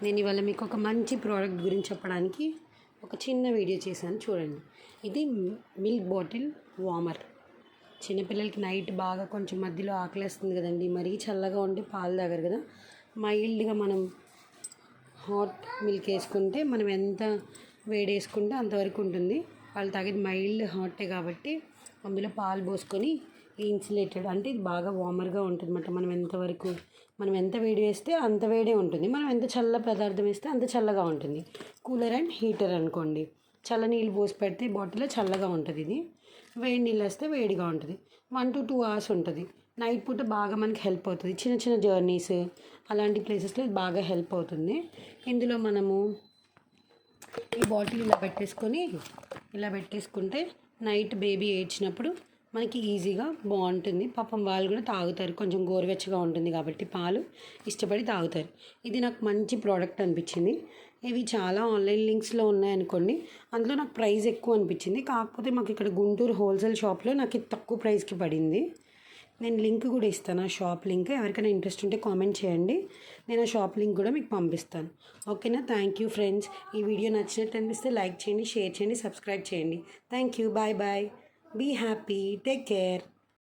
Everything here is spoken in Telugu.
నేను ఇవాళ మీకు ఒక మంచి ప్రోడక్ట్ గురించి చెప్పడానికి ఒక చిన్న వీడియో చేశాను చూడండి. ఇది మిల్క్ బాటిల్ వార్మర్. చిన్నపిల్లలకి నైట్ బాగా కొంచెం మధ్యలో ఆకలేస్తుంది కదండి, మరీ చల్లగా ఉంటే పాలు తాగరు కదా. మైల్డ్గా మనం హాట్ మిల్క్ వేసుకుంటే మనం ఎంత వేడి వేసుకుంటే అంతవరకు ఉంటుంది. వాళ్ళు తాగేది మైల్డ్ హాటే కాబట్టి అందులో పాలు పోసుకొని ఇన్సులేటెడ్ అంటే ఇది బాగా వార్మర్గా ఉంటుంది అన్నమాట. మనం ఎంత వేడి వేస్తే అంత వేడే ఉంటుంది, మనం ఎంత చల్ల పదార్థం వేస్తే అంత చల్లగా ఉంటుంది. కూలర్ అండ్ హీటర్ అనుకోండి, చల్ల నీళ్ళు పోసి పెడితే బాటిల్లో చల్లగా ఉంటుంది, ఇది వేడి నీళ్ళు వేస్తే వేడిగా ఉంటుంది. 1 to 2 hours ఉంటుంది. నైట్ పూట బాగా మనకి హెల్ప్ అవుతుంది. చిన్న చిన్న జర్నీస్ అలాంటి ప్లేసెస్లో ఇది బాగా హెల్ప్ అవుతుంది. ఇందులో మనము ఈ బాటిల్ ఇలా పెట్టేసుకుంటే నైట్ బేబీ ఏడ్చినప్పుడు మనకి ఈజీగా బాగుంటుంది. పాపం వాళ్ళు కూడా తాగుతారు, కొంచెం గోరువెచ్చగా ఉంటుంది కాబట్టి పాలు ఇష్టపడి తాగుతారు. ఇది నాకు మంచి ప్రోడక్ట్ అనిపించింది. ఇవి చాలా ఆన్లైన్ లింక్స్లో ఉన్నాయనుకోండి, అందులో నాకు ప్రైస్ ఎక్కువ అనిపించింది. కాకపోతే మాకు ఇక్కడ గుంటూరు హోల్సేల్ షాప్లో నాకు ఇది తక్కువ ప్రైస్కి పడింది. నేను లింక్ కూడా ఇస్తాను, ఆ షాప్ లింక్. ఎవరికైనా ఇంట్రెస్ట్ ఉంటే కామెంట్ చేయండి, నేను ఆ షాప్ లింక్ కూడా మీకు పంపిస్తాను. ఓకేనా? Thank you friends. ఈ వీడియో నచ్చినట్టు అనిపిస్తే లైక్ చేయండి, షేర్ చేయండి, సబ్స్క్రైబ్ చేయండి. Thank you. Bye bye. Be happy. Take care.